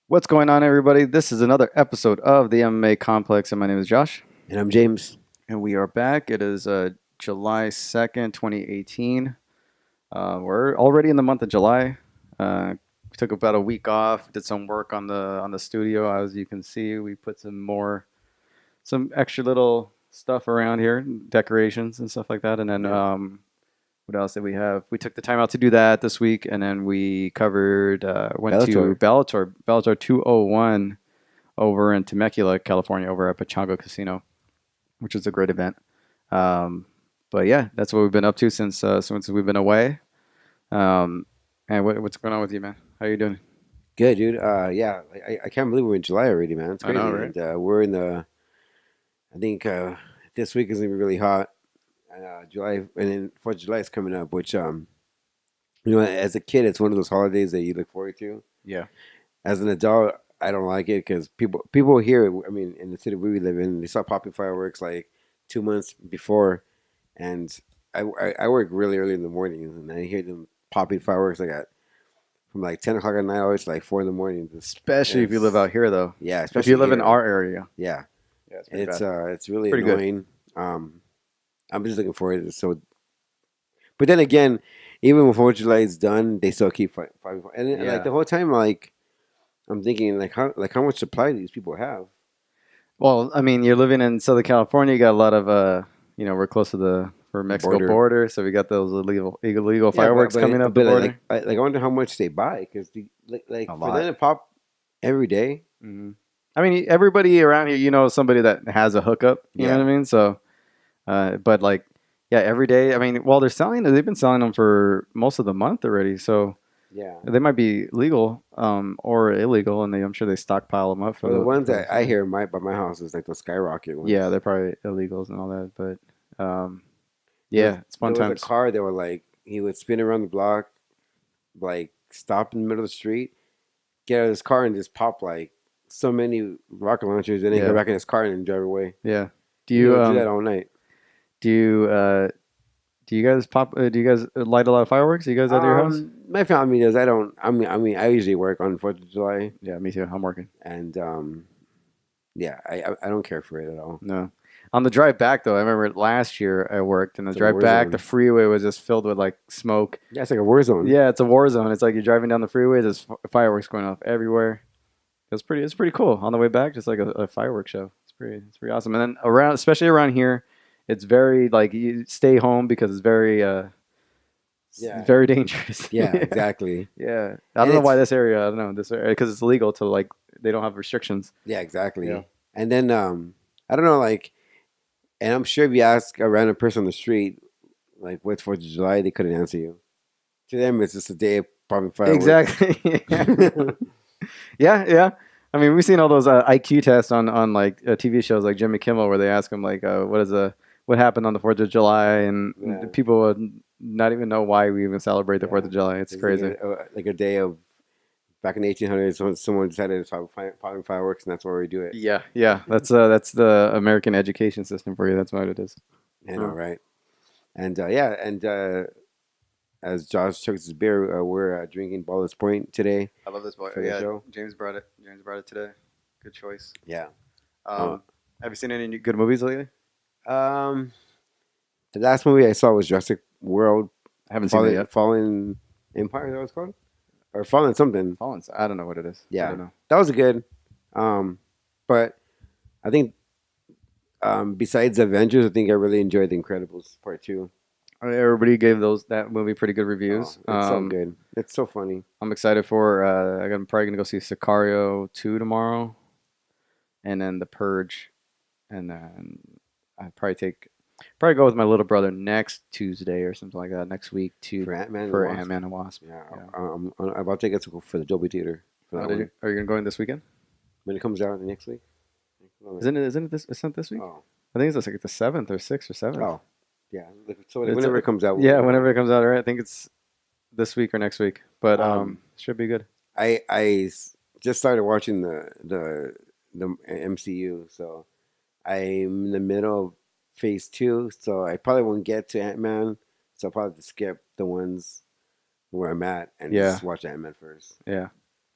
What's going on, everybody? This is another episode of the MMA Complex, and my name is Josh, And I'm James. and we are back. It is July 2nd, 2018. We're already in the month of July. We took about a week off, did some work on the studio. As you can see, we put some extra little stuff around here, decorations and stuff like that. And then what else did we have? We took the time out to do that this week, and then we went to Bellator 201 over in Temecula, California, over at Pachango Casino, which is a great event. But yeah, that's what we've been up to since we've been away. And what's going on with you, man? How you doing? Good, dude. Yeah, I can't believe we're in July already, man. It's I crazy. know, right? And we're in I think this week is gonna be really hot. July, and then 4th of July is coming up, which as a kid, it's one of those holidays that you look forward to. Yeah. As an adult, I don't like it because people here, I mean, in the city we live in, they start popping fireworks like 2 months before, and I work really early in the mornings, and I hear them popping fireworks from like 10 o'clock at night all the way to like 4 in the morning. Especially if you live out here, though. Yeah, If especially you live in here. our area. Yeah, Yeah, it's pretty it's bad. it's really Pretty good. annoying. I'm just looking forward to it. So, but then again, even when 4th of July is done, they still keep fighting. And Yeah. like the whole time, like I'm thinking, like how much supply do these people have? Well, I mean, you're living in Southern California. You got a lot of, we're close to the Mexico border, so we got those illegal fireworks coming up the border. I wonder how much they buy because A for lot. them to pop every day. Mhm. I mean, everybody around here, somebody that has a hookup. You know Yeah. what I mean? So, but like, yeah, every day. I mean, well, they've been selling them for most of the month already. So Yeah. they might be legal, or illegal, and I'm sure they stockpile them up for Well, the ones for that I hear by my house is like the skyrocket ones. Yeah, they're probably illegals and all that, but yeah, it's fun There was times. a car that were like he would spin around the block, like stop in the middle of the street, get out of his car and just pop like so many rocket launchers, and then Yeah. go back in his car and then drive away. Yeah. Do He you would do that all night. do you do you guys do you guys light a lot of fireworks? Do you guys at your house? My family does. I don't. I usually work on 4th of July, Yeah, me too. I'm working. and yeah, I don't care for it at all. No. On the drive back though, I remember last year I worked, and the It's a drive war back, zone. the freeway was just filled with like smoke. Yeah, it's like a war zone. Yeah, it's a war zone. It's like you're driving down the freeway, there's fireworks going off everywhere. It's pretty cool. On the way back, just like a fireworks show. It's pretty awesome. And then especially around here, it's very like you stay home because it's very Yeah. very dangerous. Yeah, exactly. Yeah, I don't know why this area. I don't know this area because it's illegal to like they don't have restrictions. Yeah, exactly. Yeah. And then I don't know, like, and I'm sure if you ask a random person on the street, like, what's 4th of July, they couldn't answer you. To them, it's just a day of popping fireworks. Exactly. Yeah. I mean, we've seen all those IQ tests on like TV shows like Jimmy Kimmel where they ask them like, what happened on the 4th of July, and Yeah. people would not even know why we even celebrate the 4th of July. It's crazy. Like a day of back in the 1800s, someone decided to start popping fireworks, and that's why we do it. Yeah. That's the American education system for you. That's what it is. I know, right? And as Josh chugs his beer, we're drinking Ballast Point today. I love this boy. For the show. James brought it. James brought it today. Good choice. Yeah. Have you seen any good movies lately? The last movie I saw was Jurassic World. I haven't seen it yet. Fallen Empire, is that what it's called? Or Fallen something. Fallen. I don't know what it is. Yeah. I don't know. That was good. But I think besides Avengers, I think I really enjoyed The Incredibles Part 2. Everybody gave that movie pretty good reviews. Oh, it's so good. It's so funny. I'm excited for. I'm probably gonna go see Sicario 2 tomorrow, and then The Purge, and then I'd probably go with my little brother next Tuesday or something like that. Next week For Ant-Man for and Wasp. Ant-Man and Wasp. Yeah. I'm about to get to go for the Dolby Theater for that one. Are you gonna go in this weekend? When it comes out next week. Isn't it this? It's not this week. Oh. I think it's like the 7th or 6th or 7th. Oh. Yeah. So whenever it comes out. Yeah, whenever it comes out. Right. I think it's this week or next week, but should be good. I just started watching the MCU, so I'm in the middle of phase 2, so I probably won't get to Ant-Man, so I'll probably have to skip the ones where I'm at and just watch Ant-Man first. Yeah.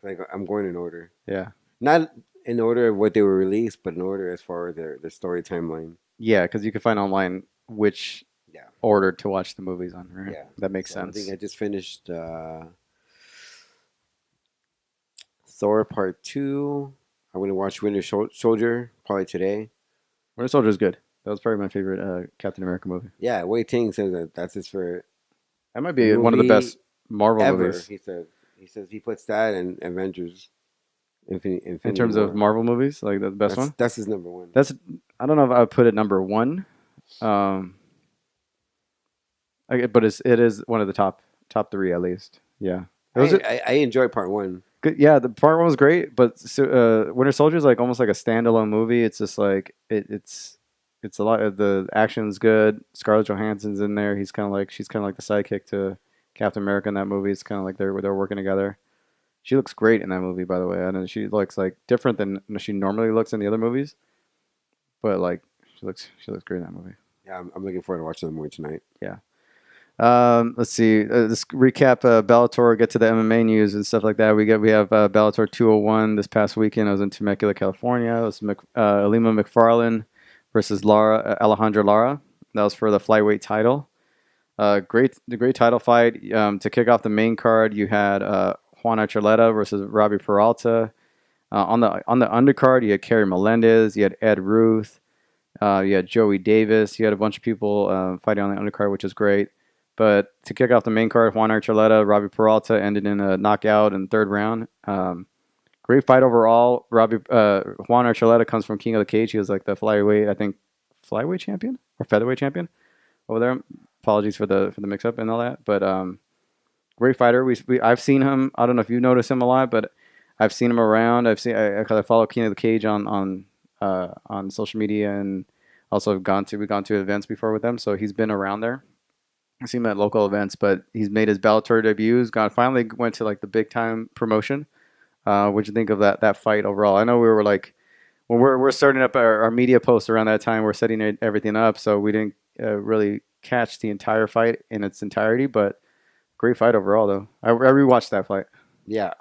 Like I'm going in order, Yeah. not in order of what they were released, but in order as far as their story timeline. Yeah, because you can find online which Yeah, order to watch the movies on, right? yeah. That makes So I think sense. I just finished Thor Part Two. I'm gonna watch Soldier probably today. Winter Soldier is good. That was probably my favorite Captain America movie. Yeah, Wei Ting says that that's his favorite That might be one of the movie best Marvel ever. movies He says he puts that and Avengers in Infinity terms of War. Marvel movies. Like the best one. That's his number one. That's I don't know if I would put it number one, um, but it is one of the top three at least. Yeah, it was I enjoy Part One. good. Yeah, the part one was great, but Winter Soldier is like almost like a standalone movie. It's just like it's a lot of the action's good. Scarlett Johansson's in there. She's kind of like the sidekick to Captain America in that movie. It's kind of like they're working together. She looks great in that movie, by the way. I know she looks like different than she normally looks in the other movies, but like she looks great in that movie. Yeah, I'm looking forward to watching the movie tonight. Yeah. Let's see. Let's recap Bellator. Get to the MMA news and stuff like that. We have Bellator 201 this past weekend. I was in Temecula, California. It was Alima McFarlane versus Alejandra Lara. That was for the flyweight title. The great title fight. To kick off the main card, you had Juan Archuleta versus Robbie Peralta. On the undercard, you had Kerry Melendez. You had Ed Ruth. You had Joey Davis. You had a bunch of people fighting on the undercard, which is great. But to kick off the main card, Juan Archuleta, Robbie Peralta ended in a knockout in the third round. Great fight overall. Juan Archuleta comes from King of the Cage. He was like the flyweight champion or featherweight champion over there. Apologies for the mix up and all that, but great fighter. I've seen him. I don't know if you noticed him a lot, but I've seen him around. I follow King of the Cage on social media, and also we've gone to events before with them. So he's been around there. I've seen him at local events, but he's made his Bellator debuts. Finally went to like the big time promotion. What'd you think of that fight overall? I know we were like when we're starting up our media posts around that time. We're setting everything up, so we didn't really catch the entire fight in its entirety. But great fight overall, though. I rewatched that fight. Yeah.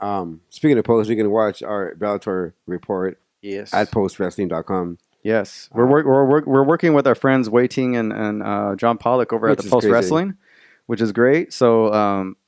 Speaking of posts, you can watch our Bellator report at Yes. postwrestling.com. Yes, Uh, we're working with our friends Wei Ting and John Pollock over at which the is Post crazy. Wrestling, which is great. So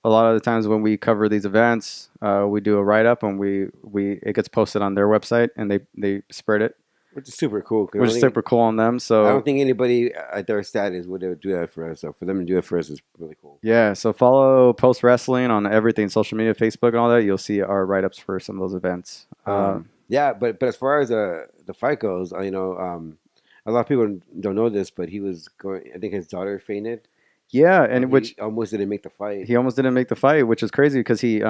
a lot of the times when we cover these events, we do a write up and we it gets posted on their website and they spread it, Which is super cool. 'Cause which is super cool on them. I don't So think anybody at their status would ever do that for us. So for them to do it for us is really cool. yeah, so follow Post Wrestling on everything, social media, Facebook, and all that. You'll see our write ups for some of those events. Yeah, but as far as the fight goes, a lot of people don't know this, but he was going. I think his daughter fainted, Yeah, and and he which almost didn't make the fight. he almost didn't make the fight, which is crazy because she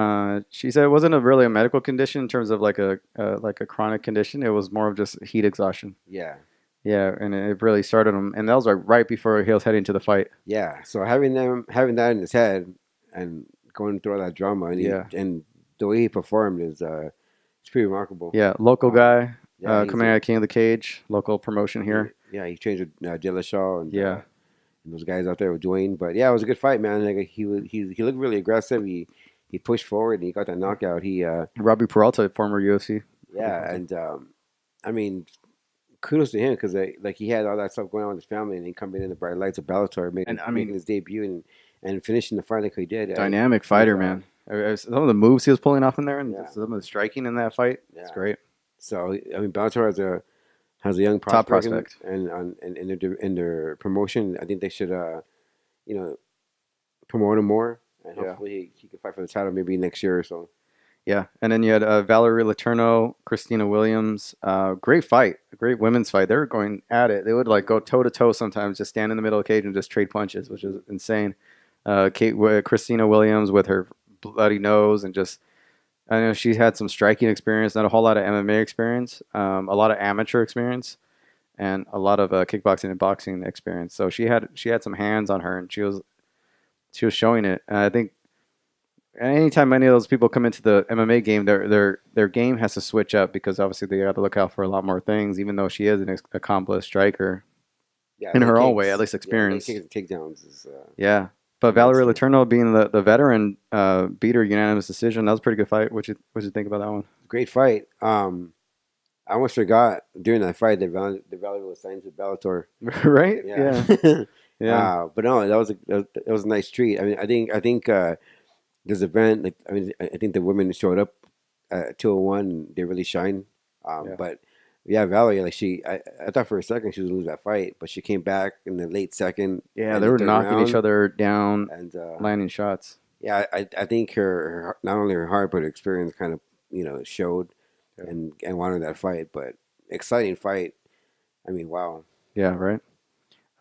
said it wasn't really a medical condition in terms of like a chronic condition. It was more of just heat exhaustion. Yeah, Yeah, and it really started him, and that was like right before he was heading to the fight. yeah. So having that in his head and going through all that drama, Yeah, and the way he performed is it's pretty remarkable. yeah, local Um, guy yeah, he's coming out of King of the Cage, local promotion here. yeah, he trained with De La Shaw Yeah, and those guys out there with Dwayne. But yeah, it was a good fight, man. Like he looked really aggressive. He pushed forward and he got that knockout. Robbie Peralta, former UFC. Robbie Yeah, Peralta. and I mean, kudos to him because like he had all that stuff going on with his family, and then coming in the bright lights of Bellator, And I making mean, his debut and finishing the fight like he did. dynamic It was, fighter, man. Some of the moves he was pulling off in there, and yeah, some of the striking in that fight, it's yeah. great. So I mean, Bellator has a young Top prospect, prospect. and in their promotion, I think they should you know promote him more, and Yeah. hopefully he can fight for the title maybe next year or so. Yeah, and then you had Valerie Letourneau, Christina Williams. Great fight, a great women's fight. They were going at it. They would like go toe to toe sometimes, just stand in the middle of the cage and just trade punches, which is insane. Christina Williams with her bloody nose and just I know she had some striking experience, not a whole lot of MMA experience, a lot of amateur experience, and a lot of kickboxing and boxing experience. So she had some hands on her, and she was showing it. And I think anytime any of those people come into the MMA game, their game has to switch up because obviously they got to look out for a lot more things. Even though she is an accomplished striker Yeah, in leg her own way, kicks. at least Yeah, leg experience. kicks and takedowns is Yeah, But And that's Valerie Letourneau being the veteran beat her unanimous decision. That was a pretty good fight. What you think about that one? great fight. I almost forgot during that fight that Valerie was signed to Bellator. Right? Yeah. Yeah. Yeah. But no, that was a nice treat. I mean, I think this event, like, I mean, I think the women showed up at 201 and they really shine. Yeah. But yeah, Valerie, like I thought for a second she was gonna lose that fight, but she came back in the late second Yeah, and they the were third knocking each round, other down, and landing shots. yeah, I think her not only her heart but her experience kind of showed Yeah. and won her that fight. But exciting fight. I mean, wow. Yeah, right.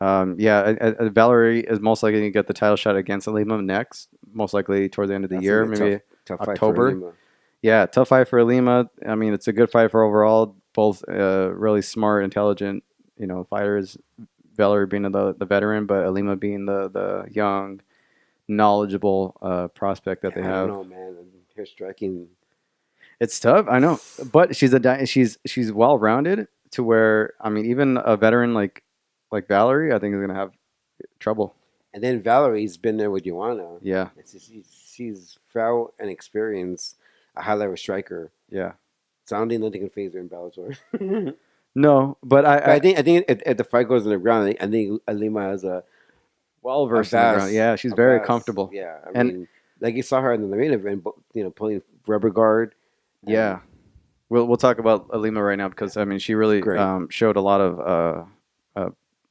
Yeah, Valerie is most likely to get the title shot against Alima next, most likely towards the end of the That's gonna year, be a maybe tough fight for October. Lima. Yeah, tough fight for Alima. I mean, it's a good fight for overall. Both really smart, intelligent, fighters. Valerie being the veteran, but Alima being the young, knowledgeable prospect that Yeah, they I don't have. know, man. Her striking. It's tough, I know, but she's well rounded to where I mean, even a veteran like Valerie, I think is gonna have trouble. And then Valerie's been there with Joanna. Yeah, She's felt and experienced a high level striker. yeah. Sounding nothing can phase her in Bellator. No, but But I think if the fight goes on the ground, I think Alima has well a versed in the ground. vast, Yeah, she's a very vast, comfortable. yeah. I And mean, like you saw her in the main event, pulling rubber guard. And yeah, we'll talk about Alima right now because I mean she really great showed a lot of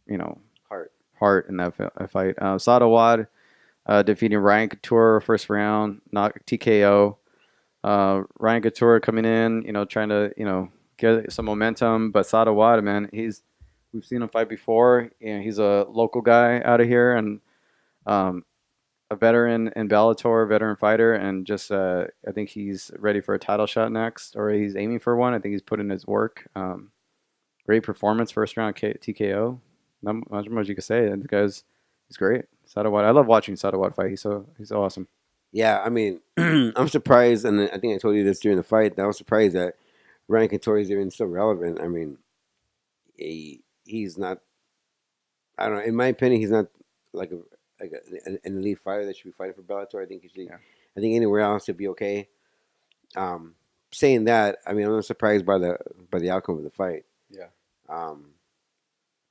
you know heart. heart in that fight. Sadawad defeating Ryan Couture first round, knock TKO. Ryan Couture coming in, trying to get some momentum, but Sadawad, man, we've seen him fight before. He's a local guy out of here and um, a veteran in Bellator, veteran fighter, and just I think he's ready for a title shot next, or he's aiming for one. I think he's put in his work. Great performance, first round TKO. Not much you can say. And the he's great. Sadawad, I love watching Sadawad fight. He's so awesome. Yeah, I mean, I'm surprised, and I think I told you this during the fight. That I was surprised that Ryan Couture is even still relevant. I mean, he's not. I don't know. In my opinion, he's not like an elite fighter that should be fighting for Bellator. I think he should. Yeah. I think anywhere else would be okay. Saying that, I mean, I'm not surprised by the outcome of the fight. Yeah. Um,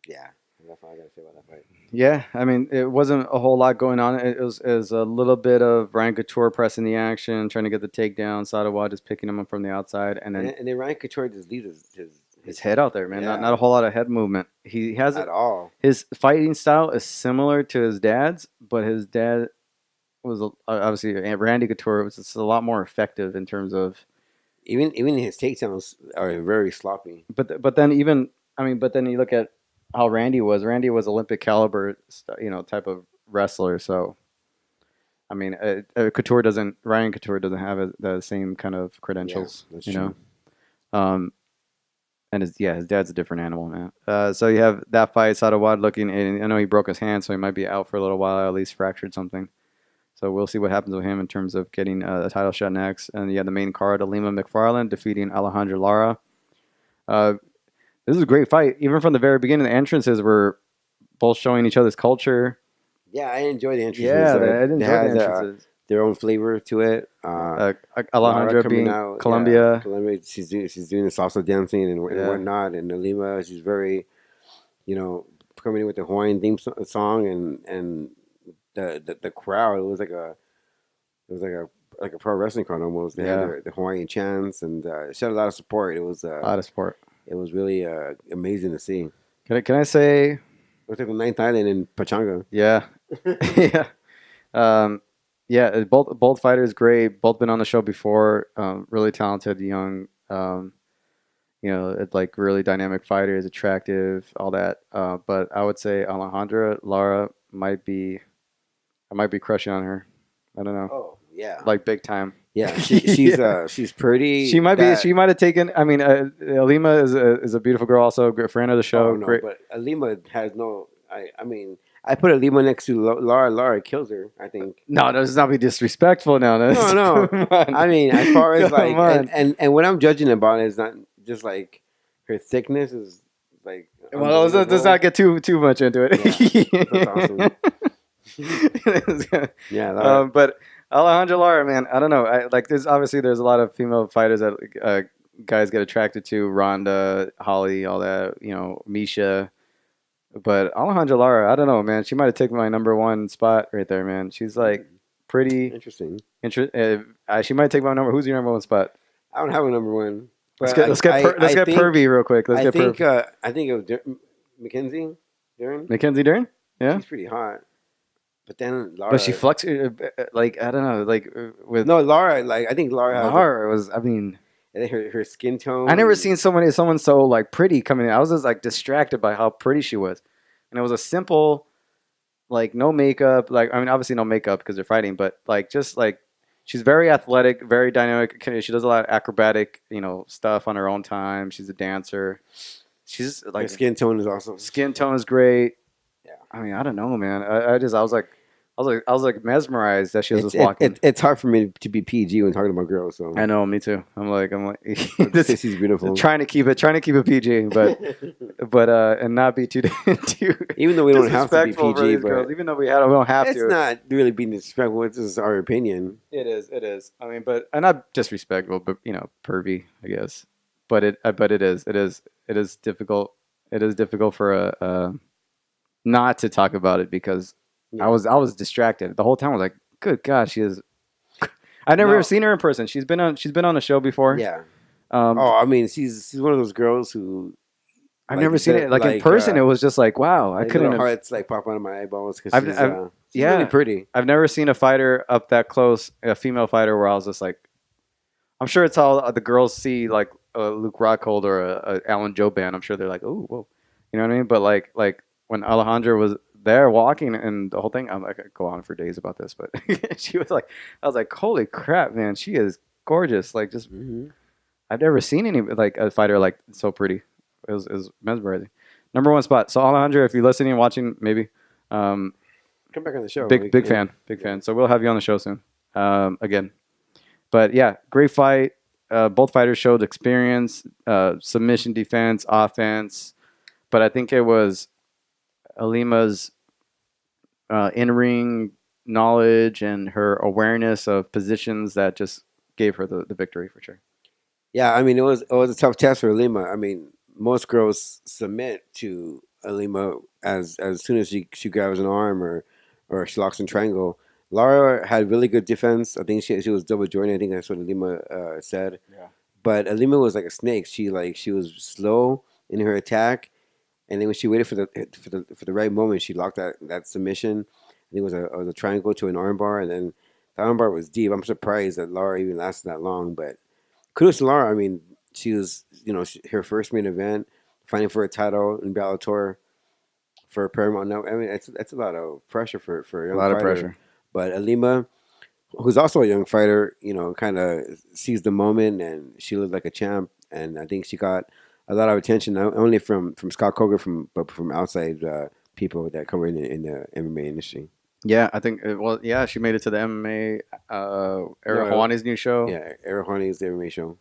yeah, that's all I gotta say about that fight. Yeah, I mean, it wasn't a whole lot going on. It was a little bit of Ryan Couture pressing the action, trying to get the takedown. Sadawad just picking him up from the outside, and then Ryan Couture just leaves his head out there, man. Yeah. Not a whole lot of head movement. He has at all. his fighting style is similar to his dad's, but his dad was obviously Randy Couture was just a lot more effective in terms of. Even his takedowns are very sloppy. But then you look at how Randy was. Randy was Olympic caliber, type of wrestler. So, I mean, Ryan Couture doesn't have the same kind of credentials. Yeah, that's you true. know. And his dad's a different animal, man. So you have that fight, Sadawad looking, and I know he broke his hand, so he might be out for a little while, at least fractured something. So we'll see what happens with him in terms of getting a title shot next. And you have the main card, Alima McFarland defeating Alejandra Lara. This is a great fight. Even from the very beginning, the entrances were both showing each other's culture. Yeah, I enjoy the entrances. Yeah, I enjoy the entrances. Their own flavor to it. Alejandra being out, Colombia. Yeah, Colombia, she's doing the salsa dancing and Yeah. whatnot. And Alima, she's very, coming in with the Hawaiian theme song and the crowd. It was like a pro wrestling crowd almost. They had the Hawaiian chants and she had a lot of support. It was A lot of support. It was really amazing to see. Can I say? It was like the ninth island in Pachanga. Yeah, yeah, yeah. Both fighters great. Both been on the show before. Really talented, young. Like really dynamic fighters, attractive, all that. But I would say Alejandra Lara I might be crushing on her. I don't know. Oh yeah, Like big time. yeah. She's pretty. She might be. She might have taken. I mean, Alima is a beautiful girl. Also, a great friend of the show. Oh, no, Great. but Alima has no. I mean, I put Alima next to Lara. Lara kills her. I think. No, let's not be disrespectful now. No. Come on. I mean, as far as Come on. and what I'm judging about it is not just like her thickness is like. Well, let's not get too much into it. Yeah, that's awesome. Yeah, Lara. But Alejandra Lara, man, I don't know. There's a lot of female fighters that guys get attracted to. Ronda, Holly, all that. Misha. But Alejandra Lara, I don't know, man. She might have taken my number one spot right there, man. She's like pretty. Interesting. She might take my number. Who's your number one spot? I don't have a number one, Let's but get let's get per, let's I get think pervy real quick. Let's get pervy. I think it was Mackenzie Dern. Mackenzie Dern. Yeah, She's pretty hot. But then Lara, but she flux like I don't know, like with no Lara. Like I think Lara has. Lara was. I mean, I think her skin tone. I never seen someone so like pretty coming in. I was just like distracted by how pretty she was, and it was a simple, like no makeup. Like I mean, obviously no makeup because they're fighting, but like just like she's very athletic, very dynamic. She does a lot of acrobatic, stuff on her own time. She's a dancer. She's like Her skin tone is awesome. skin tone is great. Yeah. I mean, I don't know, man. I was like mesmerized that she was just walking. It's hard for me to be PG when talking about girls. So I know, me too. I'm like, Sissy's beautiful. trying to keep it PG, but and not be too Even though we don't have to be disrespectful for PG, these but girls, even though we don't have it's to. not really being disrespectful. It's just our opinion. It is. I mean, but not disrespectful, but pervy, I guess. But it is difficult. It is difficult for a not to talk about it because Yeah. I was distracted the whole time. I was like, "Good God, she is." I never seen her in person. She's been on a show before. Yeah. Oh, I mean, she's one of those girls who I've never seen it in person. It was just like, wow, I couldn't. Hearts like pop out of my eyeballs because she's yeah, really pretty. I've never seen a fighter up that close, a female fighter, where I was just like, I'm sure it's how the girls see like a Luke Rockhold or a Alan Joban. I'm sure they're like, oh, whoa, you know what I mean? But like when Alejandra was there walking and the whole thing, I could go on for days about this, but she was like, I was like, holy crap, man, she is gorgeous. Like just, I've never seen any like a fighter like so pretty. It was mesmerizing. Number one spot. So Alejandra, if you're listening and watching, maybe Come back on the show. big fan. So we'll have you on the show soon. Again. But yeah, great fight. Both fighters showed experience, submission defense, offense. But I think it was Alima's in-ring knowledge and her awareness of positions that just gave her the victory for sure. Yeah, I mean it was a tough test for Alima. I mean, most girls submit to Alima as soon as she grabs an arm or she locks in triangle. Lara had really good defense. I think she was double jointed. I think that's what Alima said. Yeah. But Alima was like a snake. She was slow in her attack, and then when she waited for the right moment, she locked that submission. I think it was a triangle to an armbar, and then the armbar was deep. I'm surprised that Lara even lasted that long. But kudos to Lara. I mean, she was her first main event, fighting for a title in Bellator for Paramount. Now, I mean, that's a lot of pressure for a young fighter. Of pressure. But Alima, who's also a young fighter, kind of seized the moment, and she looked like a champ. And I think she got a lot of attention, not only from Scott Coker, but from outside people that cover in the MMA industry. Yeah, I think. She made it to the MMA. Eric Hawani's new show. Yeah, Eric Hawani's the MMA show.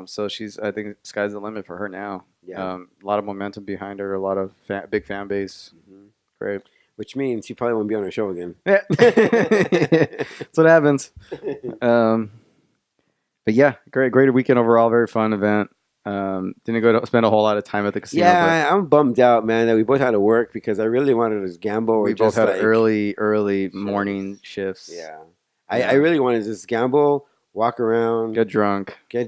So I think sky's the limit for her now. Yeah. A lot of momentum behind her. A lot of big fan base. Mm-hmm. Great. Which means she probably won't be on her show again. Yeah. That's what happens. But yeah, great weekend overall. Very fun event. Didn't go to spend a whole lot of time at the casino. Yeah, I'm bummed out, man, that we both had to work because I really wanted to gamble. We both had early morning shifts. Yeah. I really wanted to just gamble, walk around, get drunk, try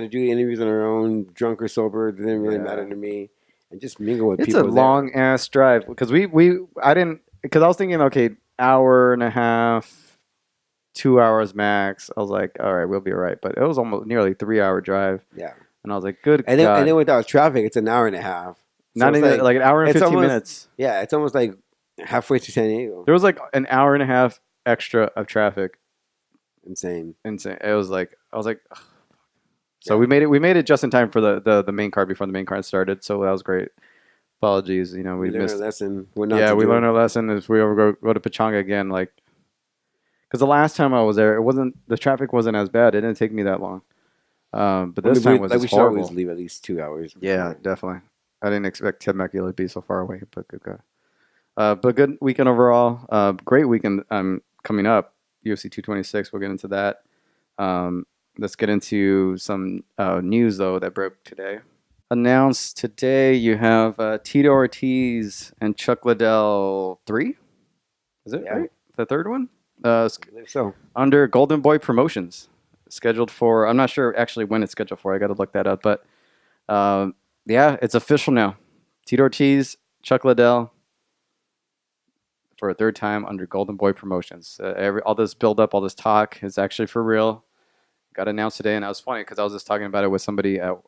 to do interviews on our own, drunk or sober. It didn't really matter to me. And just mingle with people. It's a long ass drive because I was thinking, okay, hour and a half, 2 hours max. I was like, all right, we'll be all right. But it was almost nearly 3 hour drive. Yeah. And I was like, good. And then without traffic, it's an hour and a half. So not even like an hour and 15 minutes. Yeah, it's almost like halfway to San Diego. There was like an hour and a half extra of traffic. Insane. It was like, I was like, ugh. So we made it just in time for the main card before the main card started. So that was great. Apologies, we learned missed our lesson. We learned our lesson. If we ever go to Pechanga again, like, because the last time I was there, the traffic wasn't as bad. It didn't take me that long. But this time was we should horrible. always leave at least 2 hours. Yeah, definitely. I didn't expect Temecula to be so far away, but good God. But good weekend overall. Great weekend coming up. UFC 226. We'll get into that. Um, let's get into some news though that broke today. Announced today, you have Tito Ortiz and Chuck Liddell three. Is it Yeah, right? The third one. I believe so. Under Golden Boy Promotions, scheduled for. I'm not sure actually when it's scheduled for. I got to look that up. But um, yeah, it's official now. Tito Ortiz, Chuck Liddell for a third time under Golden Boy Promotions. All this build up, all this talk is actually for real. Got announced today, and that was funny because I was just talking about it with somebody at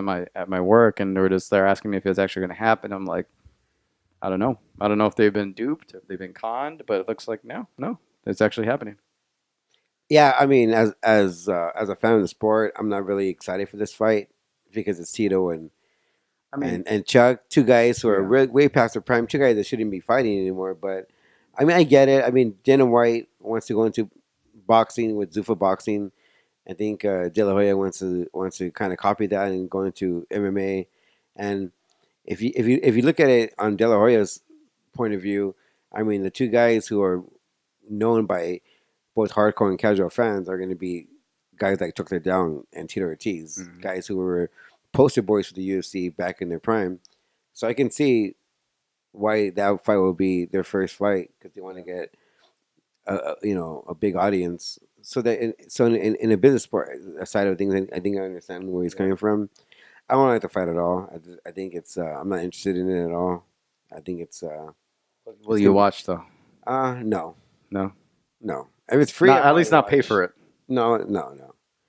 my work, and they're asking me if it's actually going to happen. I'm like, I don't know. I don't know if they've been duped, if they've been conned, but it looks like no, it's actually happening. Yeah, I mean, as a fan of the sport, I'm not really excited for this fight because it's Tito I mean, and Chuck, two guys who are yeah, way past their prime, two guys that shouldn't be fighting anymore. But I mean, I get it. I mean, Dana White wants to go into boxing with Zuffa boxing. I think De La Hoya wants to kind of copy that and go into MMA. And if you look at it on De La Hoya's point of view, I mean, the two guys who are known by both hardcore and casual fans are going to be guys like Chuck Liddell and Tito Ortiz, hmm, guys who were poster boys for the UFC back in their prime. So I can see why that fight will be their first fight because they want to get a big audience. So that in a business sport side of things, I think I understand where he's yeah. coming from. I don't like the fight at all. I think it's I'm not interested in it at all. I think Will it's you gonna be watch though? no, No, no. If it's free, I'll not at probably least not pay watch. for it. No.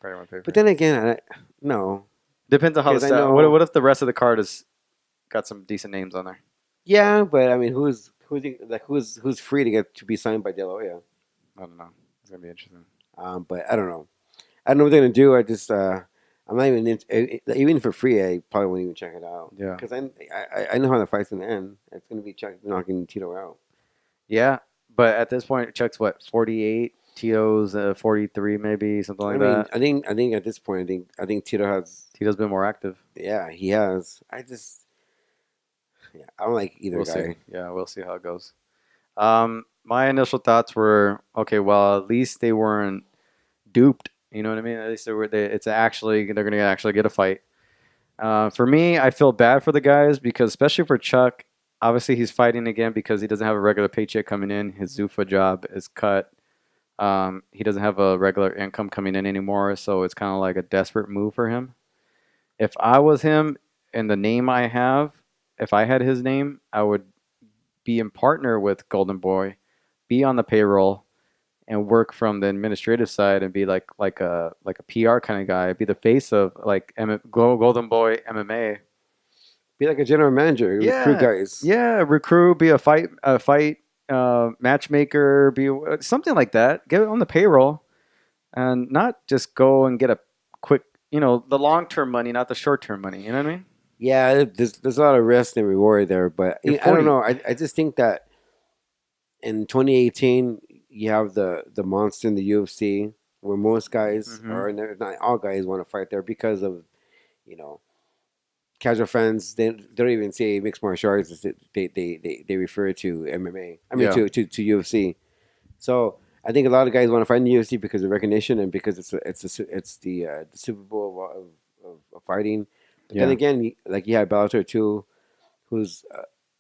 Probably won't pay But for it. then again, no, Depends on how the because I stat. What know. if the rest of the card has got some decent names on there? Yeah, but I mean, who's free to get to be signed by De La Hoya? I don't know. It's gonna be interesting. But I don't know. I don't know what they're gonna do. I'm not even even for free. I probably won't even check it out Yeah, because I know how the fight's gonna end. It's gonna be Chuck knocking Tito out. yeah. But at this point, Chuck's what 48, Tito's 43, maybe something I like mean, that. I think at this point, I think Tito has. Tito's been more active. Yeah, he has. Yeah, I don't like either We'll see. guy. Yeah, we'll see how it goes. My initial thoughts were okay. Well, at least they weren't duped. You know what I mean? At least it's actually they're gonna actually get a fight. For me, I feel bad for the guys because especially for Chuck, obviously he's fighting again because he doesn't have a regular paycheck coming in. His Zuffa job is cut. He doesn't have a regular income coming in anymore, so it's kind of like a desperate move for him. If I was him and the name I have, if I had his name, I would be in partner with Golden Boy, be on the payroll, and work from the administrative side and be like a PR kind of guy, be the face of like Golden Boy MMA. Be like a general manager, recruit Yeah, guys. yeah, recruit, be a fight matchmaker, be something like that. Get on the payroll and not just go and get a quick, the long term money, not the short term money. You know what I mean? Yeah, there's a lot of risk and reward there, but You're I don't 40. know. I just think that in 2018 you have the monster in the UFC where most guys Hmm. or not all guys want to fight there because of you know casual fans. They don't even say mixed martial arts. They refer to MMA. I mean Yeah, to UFC. So I think a lot of guys want to fight in the UFC because of recognition and because it's the Super Bowl of fighting. But then yeah. again, like you had Bellator too, who's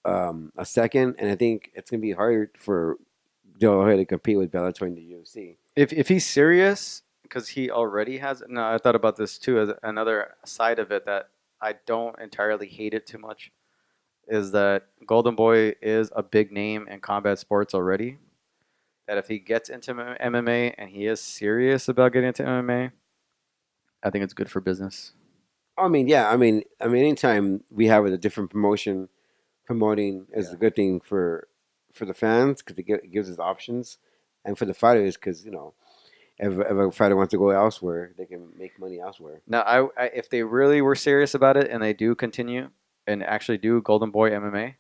a second, and I think it's gonna be hard for De La Hoya to compete with Bellator in the UFC. If he's serious, because he already has. No, I thought about this too as another side of it that I don't entirely hate it too much is that Golden Boy is a big name in combat sports already. That if he gets into MMA and he is serious about getting into MMA, I think it's good for business. I mean, yeah, I mean, anytime we have a different promotion promoting is Yeah. a good thing for the fans because it gives us options, and for the fighters because if a fighter wants to go elsewhere, they can make money elsewhere. Now, if they really were serious about it and they do continue and actually do Golden Boy MMA,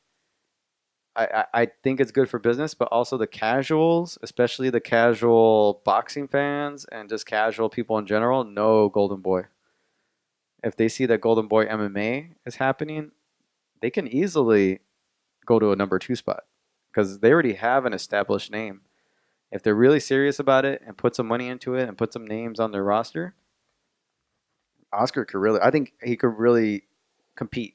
I think it's good for business, but also the casuals, especially the casual boxing fans and just casual people in general, know Golden Boy. If they see that Golden Boy MMA is happening, they can easily go to a number two spot. because they already have an established name. If they're really serious about it and put some money into it and put some names on their roster, Oscar could really, I think he could really compete,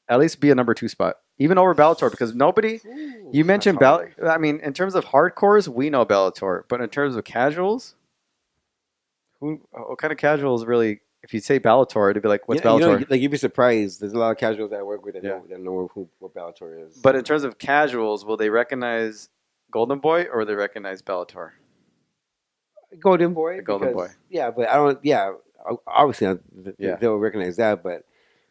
at least be a number 2 spot, even over Bellator, because nobody. Ooh, You that's mentioned hard. I mean, in terms of hardcores, we know Bellator, but in terms of casuals, what kind of casuals really? If you say Bellator, it'd be like, what's Bellator? Like you'd be surprised. There's a lot of casuals that I work with that Yeah. know what Bellator is. But in terms of casuals, will they recognize Golden Boy or will they recognize Bellator? Golden Boy, The Golden because Boy. yeah, but I don't. Yeah, obviously Yeah. they'll recognize that, but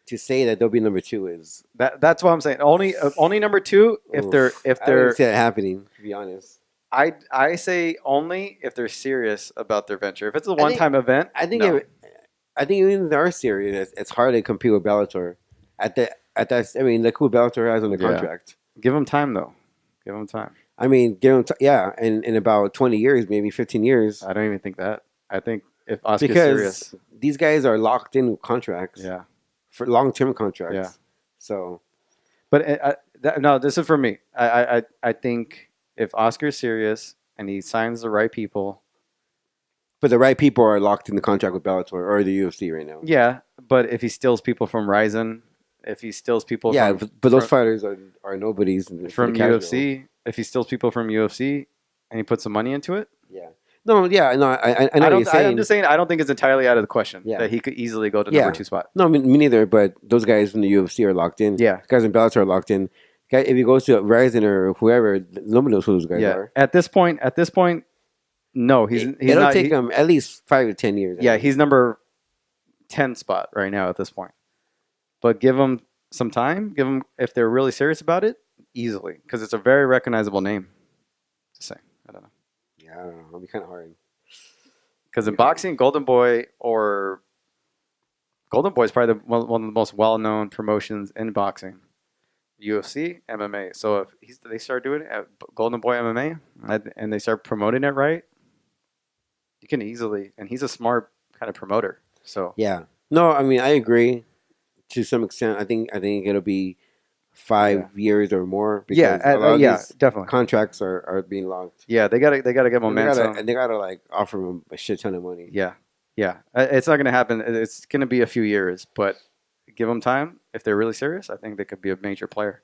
to say that they'll be number 2 is That's what I'm saying. Only number 2 if they're oof. I don't even see that happening. To be honest, I say only if they're serious about their venture. If it's a I think one-time event, I think no. I think even if they are serious, it's hard to compete with Bellator. At that, I mean, look who Bellator has on the Yeah. contract. Give them time though. Give them time. I mean, give them yeah, in about 20 years, maybe 15 years, I don't even think that. I think if Oscar's because serious, these guys are locked in contracts yeah, for long-term contracts. Yeah. So but no, this is for me. I think if Oscar's serious and he signs the right people, but the right people are locked in the contract with Bellator or the UFC right now. yeah. But if he steals people from Ryzen, if he steals people Yeah, from but those fighters are nobodies for from the casual. UFC, if he steals people from UFC and he puts some money into it, Yeah. No, yeah, no, I know what you're saying. I'm just saying I don't think it's entirely out of the question Yeah. that he could easily go to Yeah. number 2 spot. No, me neither. But those guys from the UFC are locked in. Yeah. The guys in Bellator are locked in. Guy, if he goes to Ryzen or whoever, nobody knows who those guys Yeah. are. At this point, no, he's It'll not. take him at least 5 to 10 years. Yeah, he's number 10 spot right now at this point. But give him some time. Give him, if they're really serious about it, easily, because it's a very recognizable name. Just saying, I don't know. Yeah, I don't know. It'll be kind of hard. Because in boxing, Golden Boy is probably one of the most well-known promotions in boxing. UFC, MMA. So if they start doing it at Golden Boy MMA and they start promoting it right, you can easily. And he's a smart kind of promoter. So Yeah. No, I mean I agree to some extent. I think it'll be 5 years or more. Because a lot of these definitely. contracts are being locked. Yeah, they gotta get And momentum. they gotta like offer him a shit ton of money. Yeah. It's not gonna happen. It's gonna be a few years, but give them time. If they're really serious, I think they could be a major player.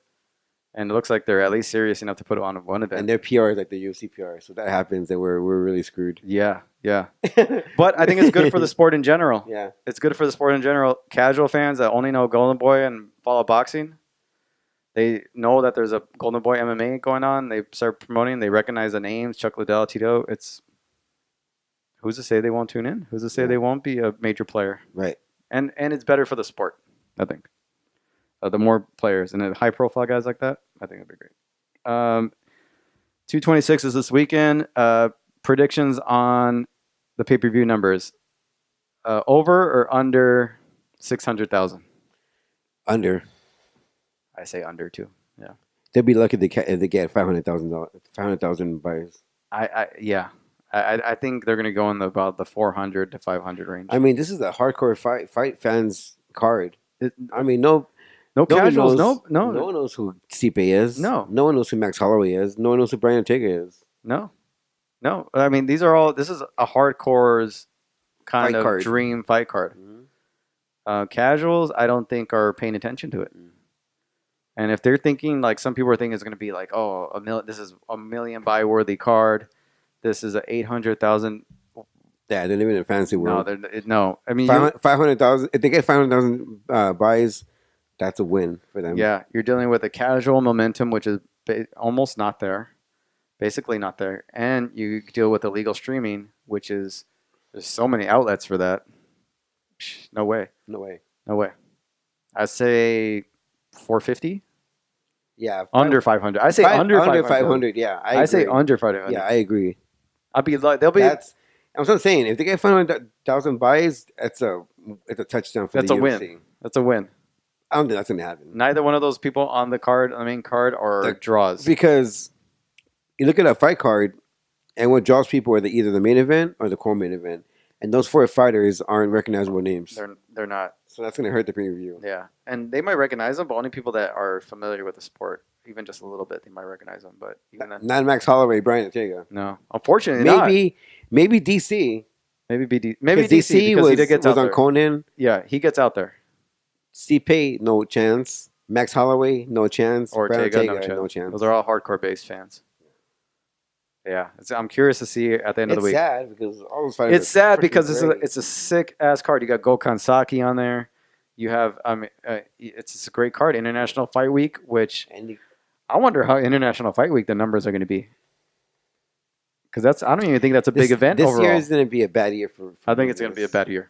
And it looks like they're at least serious enough to put it on one event. And their PR is like the UFC PR. So if that happens, then we're really screwed. Yeah. But I think it's good for the sport in general. Yeah. It's good for the sport in general. Casual fans that only know Golden Boy and follow boxing, they know that there's a Golden Boy MMA going on. They start promoting. They recognize the names, Chuck Liddell, Tito. It's who's to say they won't tune in? Who's to say they won't be a major player? Right. And it's better for the sport, I think. The more players and high profile guys like that, I think it'd be great. 226 is this weekend. Predictions on the pay-per-view numbers. Over or under 600,000? Under. I say under too. Yeah. They'd be lucky if they get 500,000 buys. I think they're gonna go in about the 400 to 500 range. I mean, this is a hardcore fight fans card. I mean, no casuals. No. No one knows who Stipe is. No one knows who Max Holloway is. No one knows who Brian Ortega is. No. I mean, this is a hardcore's kind of card. dream fight card. Mm-hmm. Casuals, I don't think are paying attention to it. And if they're thinking, like some people are thinking it's going to be like, oh, this is a million buy worthy card. This is a 800,000. Yeah, they're living in a fantasy world. No. I mean, 500,000. If they get 500,000 buys, that's a win for them. Yeah, you're dealing with a casual momentum, which is almost not there, basically not there, and you deal with illegal streaming, which is there's so many outlets for that. No way. I say 450. Yeah, under 500. I say under 500. Yeah, I say under 500. Yeah, I agree. I'll be like, they'll be. That's what I'm saying. If they get 500,000 buys, it's a touchdown for the UFC. Win. That's a win. I don't think that's gonna happen. Neither one of those people on the main card, are draws. Because you look at a fight card, and what draws people are either the main event or the co-main event. and those four fighters aren't recognizable names. They're not. So that's gonna hurt the pay-per-view. Yeah, and they might recognize them, but only people that are familiar with the sport, even just a little bit, they might recognize them. But even then, Not Max Holloway, Brian Ortega. no. Unfortunately, not. Maybe DC. Maybe DC because he gets was out on there. Conan. Yeah, he gets out there. Stipe, no chance. Max Holloway, no chance. Ortega, no chance. Those are all hardcore based fans. Yeah, I'm curious to see at the end of the week. It's sad because all those fighters. It's sad because it's a sick ass card. You got Gokhan Saki on there. You have it's a great card. International Fight Week, which I wonder how International Fight Week the numbers are going to be. Because I don't even think that's a big event overall. This year is going to be a bad year for I think it's going to be a bad year.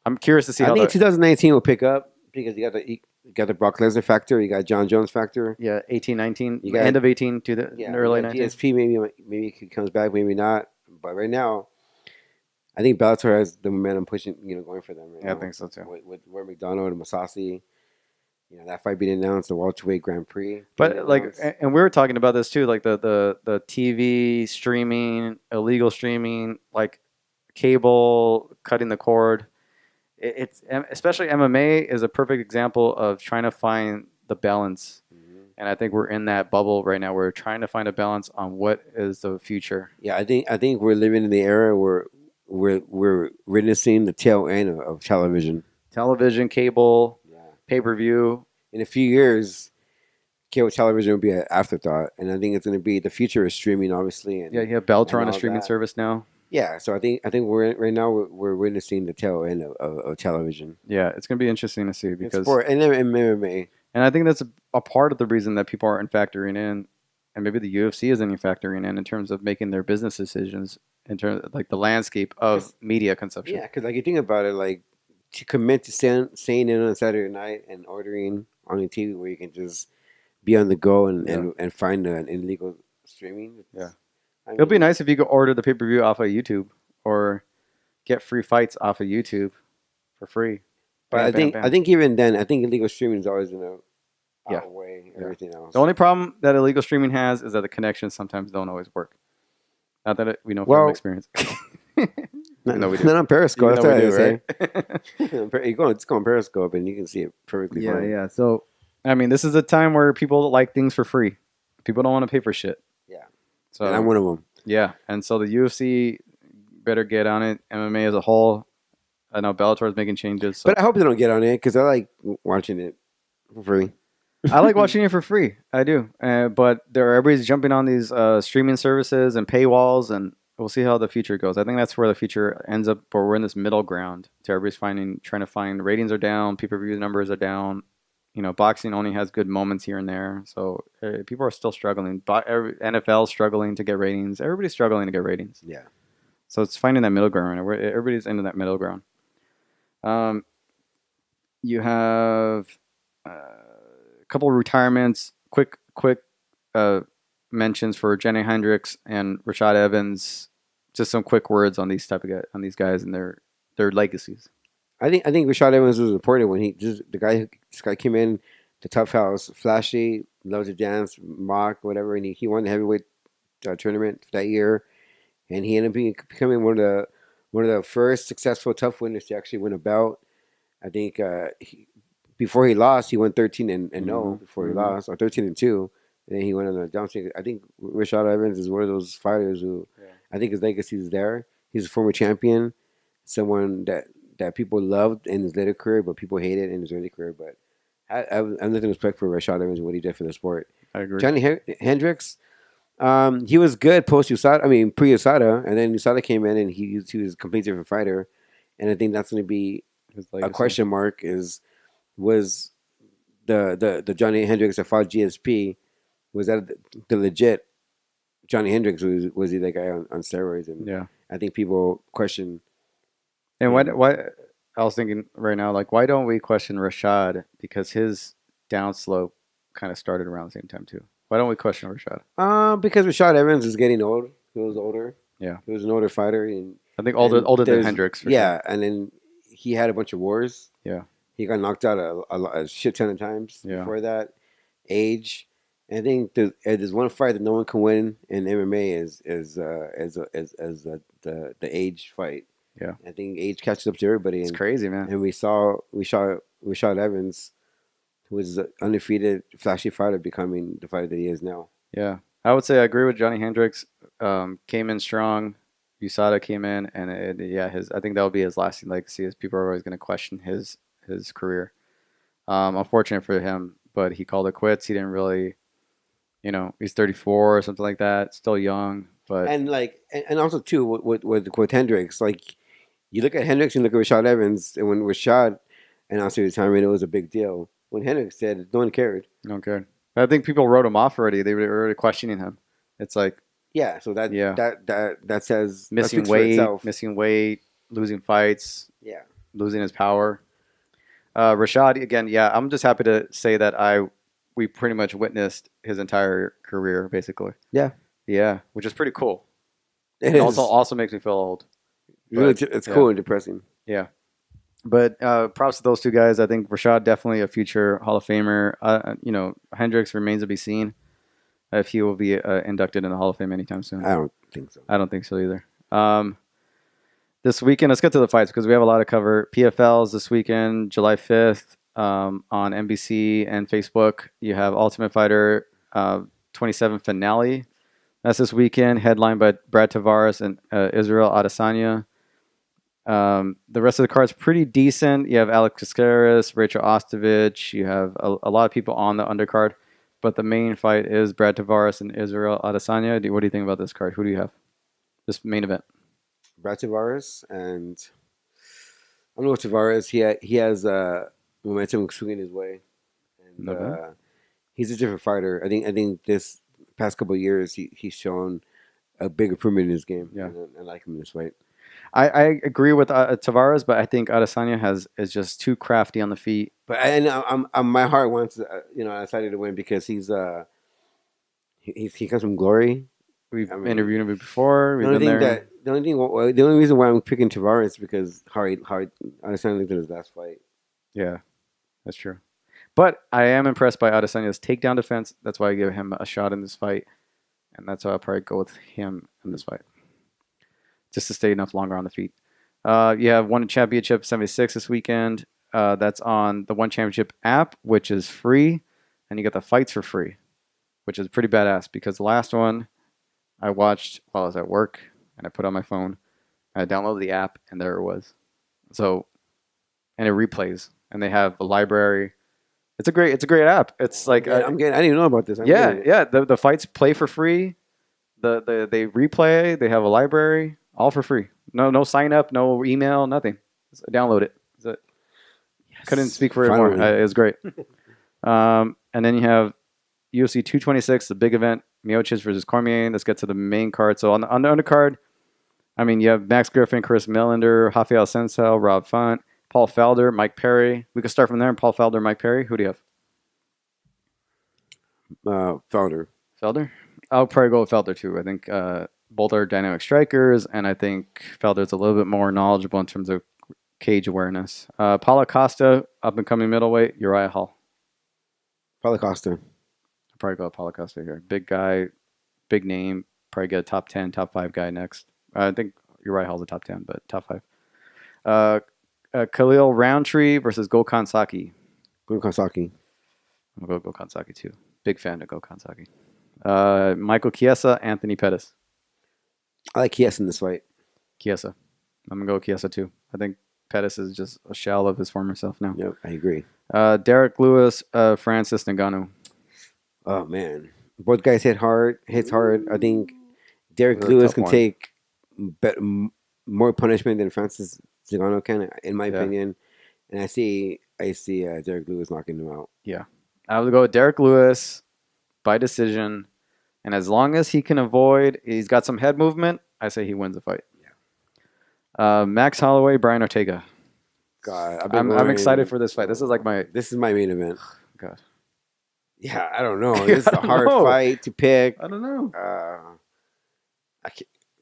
I'm curious to see how. I think 2019 will pick up because you got the Brock Lesnar factor, you got John Jones factor. Yeah, 18, 19, end of 18 to the early 19. GSP maybe he comes back, maybe not. But right now, I think Bellator has the momentum pushing, going for them. Right now. I think so too. With Roy McDonald and Masasi, that fight being announced, the welterweight Grand Prix. But and we were talking about this too, like the TV streaming, illegal streaming, like cable cutting the cord. It's especially MMA is a perfect example of trying to find the balance. And I think we're in that bubble right now. We're trying to find a balance on what is the future. Yeah, I think we're living in the era where we're witnessing the tail end of television. Television, cable, pay-per-view. In a few years, cable television will be an afterthought, and I think it's going to be the future is streaming, obviously. And, you have Bellator on a streaming service now. Yeah, so I think right now we're witnessing the tail end of television. Yeah, it's going to be interesting to see because and MMA. And I think that's a part of the reason that people aren't factoring in, and maybe the UFC isn't even factoring in terms of making their business decisions in terms of like the landscape of media consumption. Yeah, because like you think about it, like to commit to staying in on Saturday night and ordering on your TV where you can just be on the go and find an illegal streaming. Yeah. It'll be nice if you could order the pay-per-view off of YouTube or get free fights off of YouTube for free. But I think even then, I think illegal streaming is always going to outweigh everything else. The only problem that illegal streaming has is that the connections sometimes don't always work. Not that we know from experience. No, we do. Not on Periscope. That's what I say. You go on Periscope and you can see it perfectly fine. Yeah. So, I mean, this is a time where people like things for free. People don't want to pay for shit. So, and I'm one of them. Yeah, and so the UFC better get on it. MMA as a whole. I know Bellator is making changes. So. But I hope they don't get on it because I like watching it for free. I like watching it for free. I do. But everybody's jumping on these streaming services and paywalls, and we'll see how the future goes. I think that's where the future ends up, but we're in this middle ground. So everybody's trying to find ratings are down, pay-per-view numbers are down. Boxing only has good moments here and there. So people are still struggling. NFL struggling to get ratings. Everybody's struggling to get ratings. Yeah. So it's finding that middle ground. Everybody's into that middle ground. You have a couple of retirements. Quick mentions for Jenny Hendricks and Rashad Evans. Just some quick words on these guys and their legacies. I think Rashad Evans was important when this guy came in to Tough House, flashy, loves to dance, mock, whatever, and he won the heavyweight tournament that year, and he ended up becoming one of the first successful tough winners to actually win a bout. I think before he lost, he went 13-0 before he lost, or 13-2, and then he went on the down streak. I think Rashad Evans is one of those fighters who I think his legacy is there. He's a former champion, someone that people loved in his later career, but people hated in his early career. But I have nothing to respect for Rashad Evans and what he did for the sport. I agree. Johnny Hendricks, he was good pre-USADA, and then USADA came in and he was a completely different fighter. And I think that's going to be a question mark was the Johnny Hendricks that fought GSP, was that the legit Johnny Hendricks, was he that guy on steroids? And I think people question. And why? I was thinking right now, like, why don't we question Rashad? Because his downslope kind of started around the same time too. Why don't we question Rashad? Because Rashad Evans is getting old. He was older. Yeah, he was an older fighter, and I think older than Hendricks. Yeah, and then he had a bunch of wars. Yeah, he got knocked out a shit ton of times before that. Age. And I think there's one fight that no one can win in MMA is the age fight. Yeah. I think age catches up to everybody, It's crazy, man. and we shot Evans, who was an undefeated, flashy fighter, becoming the fighter that he is now. Yeah. I would say I agree with Johnny Hendricks. Came in strong. USADA came in, and yeah, his I think that will be his lasting legacy. As people are always going to question his career. Unfortunate for him, but he called it quits. He didn't really, he's 34 or something like that, still young, but And like, and also too with Hendricks, like you look at Hendricks and look at Rashad Evans, and when Rashad announced his retirement, it was a big deal. When Hendricks said, no one cared. no good. I think people wrote him off already. They were already questioning him. It's like, Yeah, so that yeah, that that that says that missing speaks for weight, itself. losing fights, Yeah, losing his power. Rashad again, yeah. I'm just happy to say that we pretty much witnessed his entire career, basically. yeah, Yeah, which is pretty cool, it and also is. also makes me feel old. Really, But it's yeah, cool and depressing. yeah. But props to those two guys. I think Rashad definitely a future Hall of Famer. Hendricks remains to be seen if he will be inducted in the Hall of Fame anytime soon. I don't think so. I don't think so either. This weekend, let's get to the fights because we have a lot to cover. PFLs this weekend, July 5th, on NBC and Facebook. You have Ultimate Fighter 27 finale. That's this weekend, headlined by Brad Tavares and Israel Adesanya. The rest of the card's pretty decent. You have Alex Cascaris, Rachel Ostovich. You have a lot of people on the undercard, but the main fight is Brad Tavares and Israel Adesanya. What do you think about this card? Who do you have? This main event. Brad Tavares, and I don't know Tavares. He has momentum swinging his way, and Okay. he's a different fighter. I think this past couple of years he's shown a big improvement in his game. Yeah. And I like him in this fight. I agree with Tavares, but I think Adesanya is just too crafty on the feet. But I'm my heart wants Adesanya to win because he comes from glory. We've I mean, interviewed him before. the We've only been thing there. the only reason why I'm picking Tavares is because how Adesanya looked at his last fight. Yeah, that's true. But I am impressed by Adesanya's takedown defense. That's why I give him a shot in this fight, and that's why I'll probably go with him in this fight, just to stay enough longer on the feet. You have One Championship 76 this weekend. That's on the One Championship app, which is free, and you get the fights for free, which is pretty badass because the last one I watched while I was at work, and I put on my phone. I downloaded the app, and there it was. So, and it replays, and they have a library. It's a great app. It's like I'm getting. I didn't even know about this. I'm yeah, getting it. yeah. The fights play for free. They replay. They have a library, all for free. No sign up, no email, nothing. Just download it. Couldn't speak for it more. Finally. It was great. And then you have UFC 226, the big event, Miocic versus Cormier. Let's get to the main card. So on the undercard, I mean, you have Max Griffin, Chris Millender, Rafael Sensel, Rob Font, Paul Felder, Mike Perry. We could start from there. Paul Felder, Mike Perry. Who do you have? Felder. Felder? I'll probably go with Felder too. I think both are dynamic strikers, and I think Felder's a little bit more knowledgeable in terms of cage awareness. Paulo Costa, up and coming middleweight. Uriah Hall. Paulo Costa. I'll probably go with Paulo Costa here. Big guy, big name. Probably get a top 10, top 5 guy next. I think Uriah Hall's a top 10, but top 5. Khalil Roundtree versus Gokhan Saki. Kawasaki. I'm going to go Gokhan Saki too. Big fan of Gokhan Saki. Michael Chiesa, Anthony Pettis. I like Kies in this fight. Chiesa. I'm going to go Chiesa too. I think Pettis is just a shell of his former self now. Yep, I agree. Derek Lewis, Francis Ngannou. Oh man, both guys hits hard. I think Derek This is a Lewis tough can one. take more punishment than Francis Ngannou can, in my Yeah. opinion. And I see Derek Lewis knocking him out. I would go with Derek Lewis by decision. And as long as he can avoid, he's got some head movement, I say he wins the fight. Max Holloway, Brian Ortega. God, I'm excited for this fight. This is like my This is my main event. God. Yeah, I don't know. This is a I don't hard know. fight to pick. I don't know.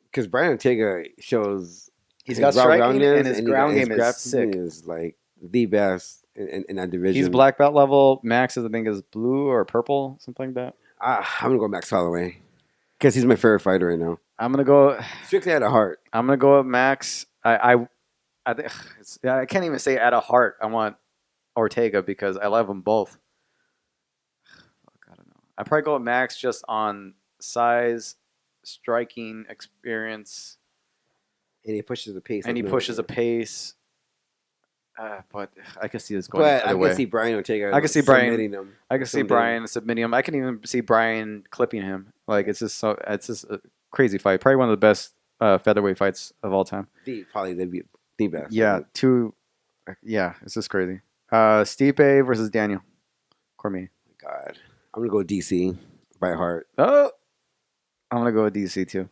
Because Brian Ortega shows He's his got striking well-roundedness, and his his ground game is grappling sick. is like the best in that division. He's black belt level. Max is I think is blue or purple, something like that. I'm gonna go Max Holloway because he's my favorite fighter right now. I'm gonna go Strictly out of heart. with Max. I think I can't even say out of heart I want Ortega because I love them both. I don't know. I probably go with Max just on size, striking experience, And he pushes the pace. and Like he no pushes a other. pace. But I can see this going But I either can way. see Brian I Ortega can see Brian. submitting him. I can see Brian submitting him. I can even see Brian clipping him. Like it's just so. It's just a crazy fight. Probably one of the best featherweight fights of all time. Probably they'd be the best. Yeah, two. Yeah, it's just crazy. Stipe versus Daniel Cormier. God, I'm gonna go DC by heart. Oh, I'm gonna go with DC too.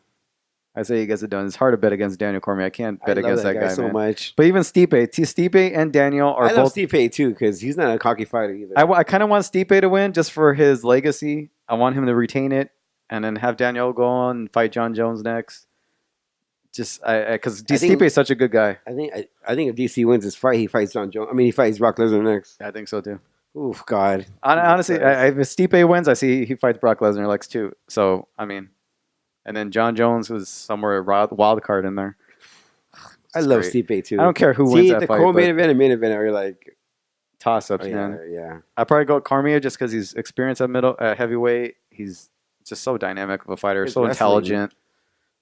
I say he gets it done. It's hard to bet against Daniel Cormier. I can't bet I love against that that guy guy, so man. much. But even Stipe and Daniel are I love both. Stipe too because he's not a cocky fighter either. I kind of want Stipe to win just for his legacy. I want him to retain it and then have Daniel go on and fight John Jones next. Just because Stipe is such a good guy. I think if DC wins this fight, he fights John Jones. I mean, he fights Brock Lesnar next. I think so too. Oof, God. Honestly, if Stipe wins, I see he fights Brock Lesnar next too. So I mean, and then John Jones was somewhere wild card in there. I love Stipe too. I don't care who wins that the fight. co-main event and main event are like toss-ups, yeah, man. yeah. I probably go with Cormier just because he's experienced at heavyweight. He's just so dynamic of a fighter, so intelligent.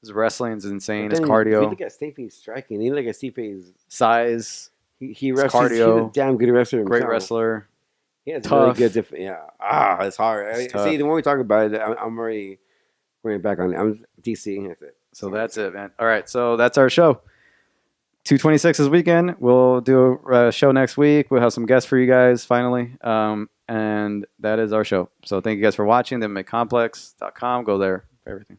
His wrestling is insane. His cardio. If you look at Stipe's striking, you look at Stipe's size. He wrestles. Cardio. He's a damn good wrestler himself. Great wrestler. He has Tough. really good. It's hard. See, the more we talk about it, I'm already going back on it. I'm DC. That's it. So that's it, man. All right, so that's our show. 226 this weekend. We'll do a show next week. We'll have some guests for you guys finally. And that is our show. So thank you guys for watching. themmacomplex.com. Go there for everything.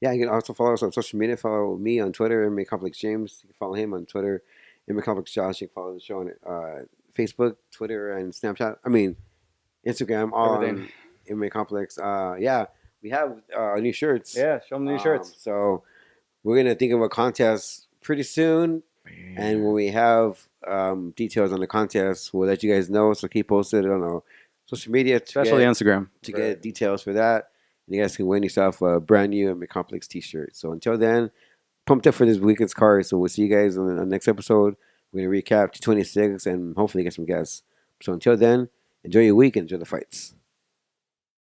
Yeah, you can also follow us on social media. Follow me on Twitter, MMA Complex James. You can follow him on Twitter, MMA Complex Josh. You can follow the show on Facebook, Twitter, and Snapchat. I mean, Instagram, all on MMA Complex. Yeah, we have new shirts. Yeah, show them the new shirts. So we're going to think of a contest pretty soon. And when we have details on the contest, we'll let you guys know. So keep posted on our social media. Especially Instagram. To get details for that. And you guys can win yourself a brand new MMA Complex t-shirt. So until then, pumped up for this weekend's card. So we'll see you guys on the next episode. We're going to recap 226 and hopefully get some guests. So until then, enjoy your week and enjoy the fights.